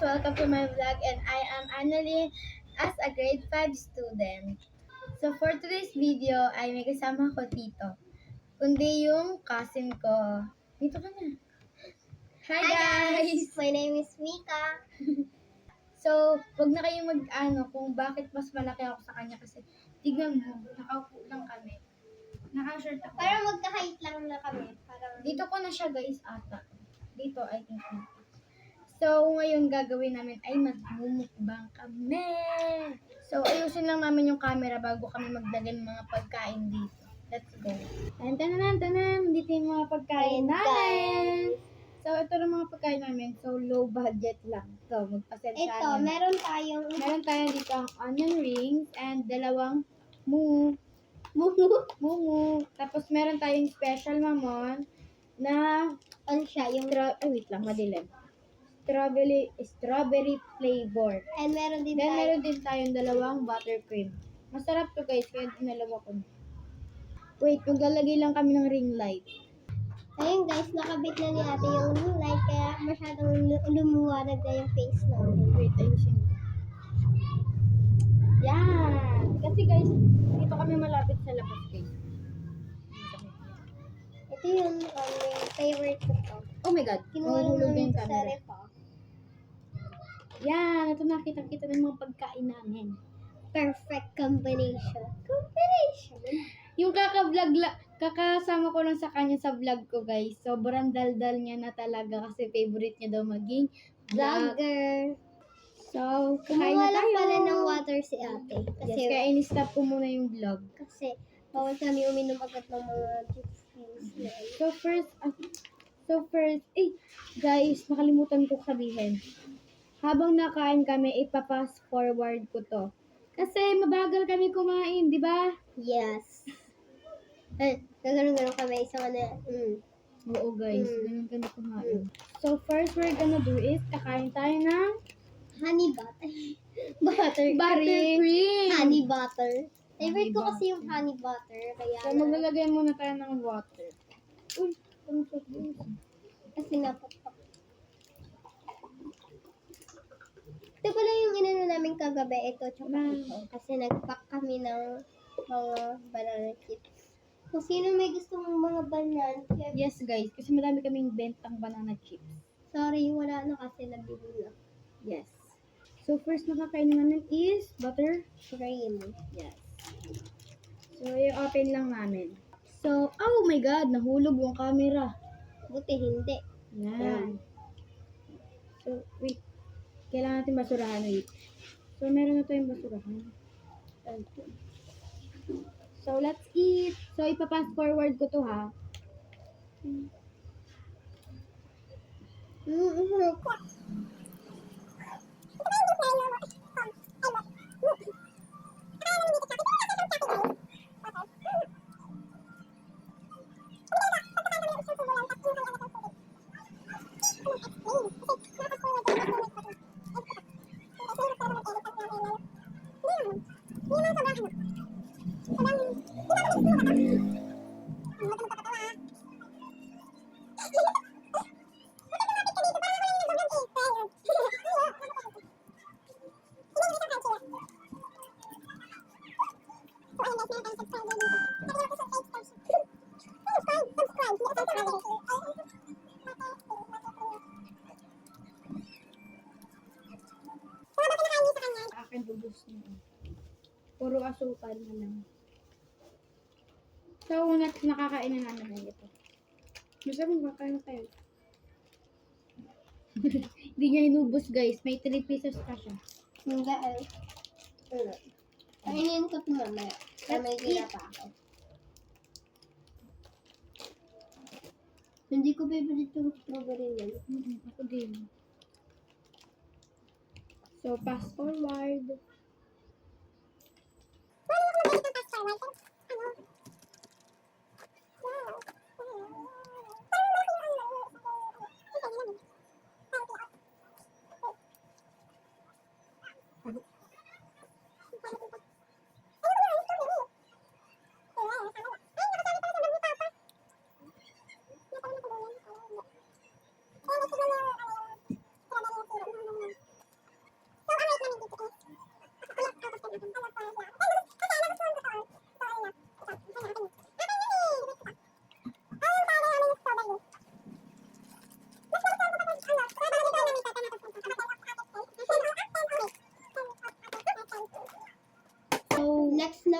welcome to my vlog and I am Annalyn as a grade 5 student. So for today's video ay may kasama ko dito, kundi yung cousin ko. Dito ka na. Hi guys! My name is Mika. So, wag na kayong mag-ano kung bakit mas malaki ako sa kanya kasi tignan mo, nakaupo lang kami. Naka-shirt ako. Para magka-height lang na kami. Parang Dito ko na siya guys ata. Dito I think. So, ngayon gagawin namin ay magmumukbang kami. So, ayusin lang namin yung camera bago kami maglagay ng mga pagkain dito. Let's go. Tanan. Dito yung mga pagkain Ayan, namin. So, ito yung mga pagkain namin. So, low budget lang. So, magpasensya ito, nyo. meron tayong dito ang onion rings and dalawang mumu. Tapos, meron tayong special mamon na ano siya, yung wait lang, madilim. Strawberry flavor. and meron din Then, tayo. meron din tayong dalawang buttercream. Masarap to guys, kaya dinalawa ko. Wait, maglalagay lang kami ng ring light. Ayun guys, nakabit na ni ate yung light kaya masyadong lumuwanag na yung face namin. Wait, ayusin ko. Yan! Kasi guys, dito kami malapit sa labas guys. Ito yung favorite ko to. Oh my God, Kinuha lang nahuhulog namin yung ito sa camera. repa. Yan, ito nakita ng mga pagkain namin. Perfect combination. Yung kakasama ko lang sa kanya sa vlog ko guys. Sobrang daldal niya na talaga kasi favorite niya daw maging Vlogger. So, kain Kumuha na lang tayo. pala ng water si ate. Yes, Kasi, kaya in-stop ko muna yung vlog. kasi bawal kami uminom agad ng mga juice. So first, guys, nakalimutan ko sabihin. Habang nakain kami, ipapass forward ko to. Kasi mabagal kami kumain, di ba? Yes. Gano'n kami. Isang Oo guys, ganun kami kumain. So first we're gonna do is, kakain tayo ng honey butter. Buttercream. buttercream. Honey butter. Favorite ko Honey kasi yung honey butter. Kaya So maglalagay muna tayo ng water. Uy, kasi napapak. Ito pala yung inano namin kagabi. Ito, tsaka ito. Kasi nag-pack kami ng mga banana chips. Kung sino may gusto mong mga banana chips. Yes guys, kasi madami kaming bentang banana chips. Sorry, wala na kasi nabili na. Yes. So first na kakainin namin is Cream. Yes. So i-open lang namin. So, oh my God, nahulog yung camera. Buti hindi. Yan. So, wait. Kailangan natin basurahan, wait. So, meron na tayong basurahan. So, let's eat. So, ipapass forward ko to, ha. Akin ubos na. Puro asukal na lang. So, nakakain na namin ito. Gusto mo kakain tayo? Hindi niya inubos guys. May 3 pesos pa siya. Hindi ay. Kainin ko ito mamaya. Kaya may gila pa ako. Hindi ko favorite yung strawberry yan. Ako din. So, pass forward.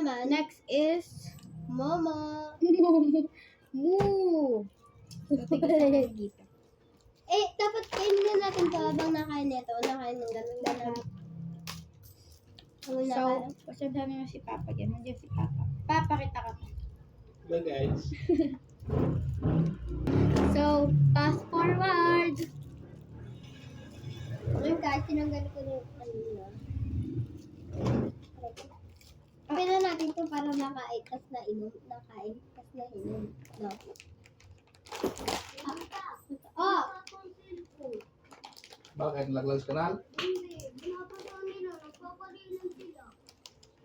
naman, Next is Momo. Moo. So, tigisa dito. Eh, dapat kainin na natin to habang nakain nito. Nakain ng ganun. Habang So, nakain. pasadahan na si Papa dyan. Nandiyan si Papa. Papa, kita ka pa. Hello guys. So, fast forward. Ngayon kahit tinanggal ko yung kanina. Okay na natin to para makain, tas nainom. Nakain, tas nainom. No. Oh! Bakit? Nalaglag sa kanal?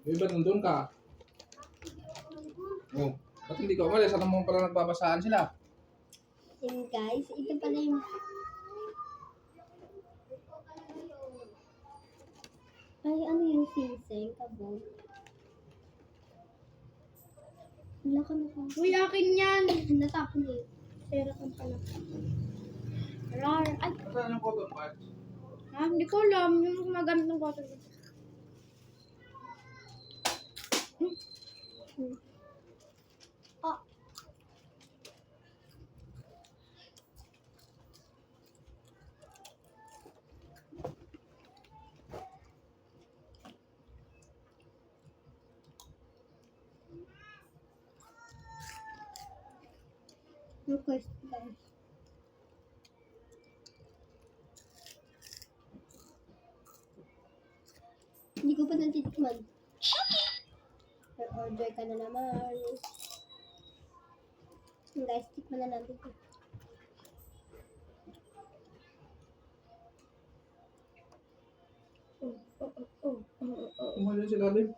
Eh, ba't nandun ka? Oh, ba't hindi ka umalis? Alam mo pala nagbabasaan sila. Yun guys, ito pala yung... Ay, ano yung sinseng? Kabog. Wala ka na pa. Uy, akin yan. Natapon eh. Pera kang pala. Rar. Ay, Saan yung cotton pads? ha? Hindi ko alam. Yung gumagamit ng water. Oh. Request guys. Hindi ko pa natitikman. Order ka na naman. Guys, tikman na natin ito. Umalis sila din.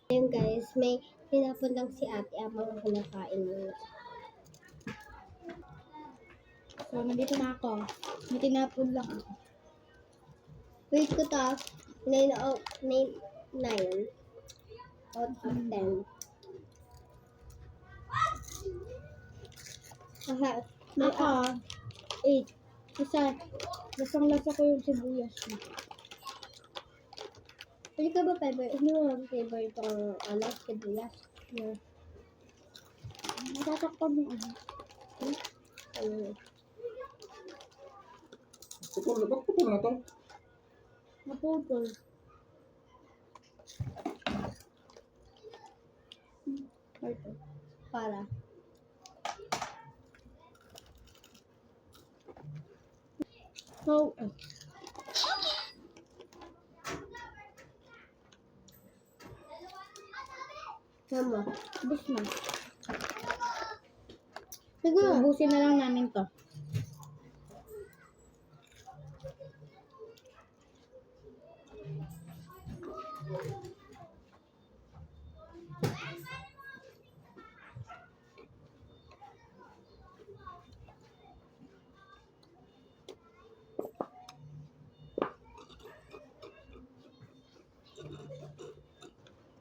Ayun guys, may tinapon lang si ate habang kinakain mo. So, nandito na ako. May tinapon lang ako. Wait ko to. 9 out of 10. Aha, may Ako, 8. Kasi, lasang-lasa ko yung sibuyas mo. Hindi ka ba favorite? Hindi mo ba favorite itong sibuyas? Yeah. Natatakpan yung ano. Ayun. Putol, ba't putol na to? Naputol. Ito. Para. So, Mama. ubus na. Sige. So, ubusin na lang namin to.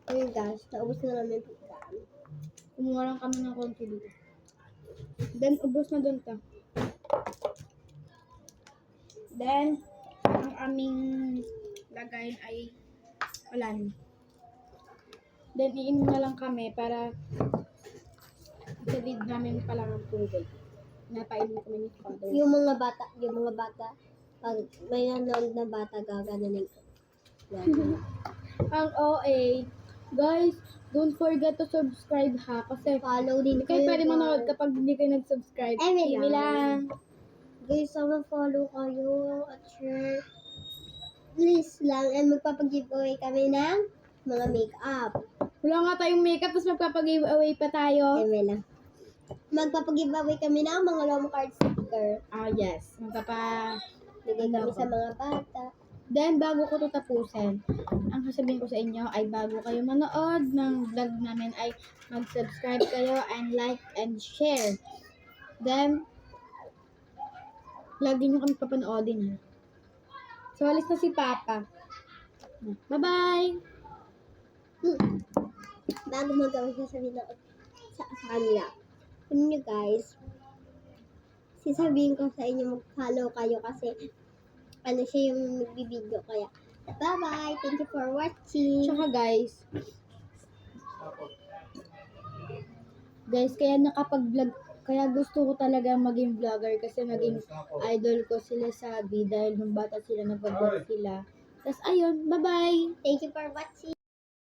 Ayun guys, naubos na namin yung pagkain. Kumuha lang kami ng konti dito. Then, ubos na dun to. Then, ang aming lagayin ay wala na. Then, iinom na lang kami para sa lead namin pala ng tubig. Napainom kami ni Father. Yung mga bata, pag may nanonood na bata, gaganunin ko. Ang OA, guys, don't forget to subscribe ha. Kasi Follow din hindi kayo pwede manood kapag hindi kayo nag-subscribe. Ay, may Kimi lang. Guys, sama follow kayo at share. Please lang, and magpapag-giveaway kami ng mga makeup. Wala nga tayong makeup, tapos magpapag-giveaway pa tayo. Eme lang. Magpapag-giveaway kami ng mga long card sticker. Ah, yes. Bigay kami sa mga bata. Then, bago ko ito tapusin, ang sasabihin ko sa inyo ay bago kayo manood ng vlog namin ay mag-subscribe kayo and like and share. Then, lagi nyo kami papanoodin ha. So, alis na si Papa. Bye-bye! Bago magawin sasabihin ako sa kanila. Ano nyo guys, sasabihin ko sa inyo mag-follow kayo kasi ano siya yung nagbibideo kaya Bye-bye. Thank you for watching. Tsaka guys, kaya nakapag-vlog, kaya gusto ko talaga maging vlogger kasi naging idol ko sila sa dahil nung bata sila, nag-vlog sila. Tapos ayun, bye-bye! Thank you for watching.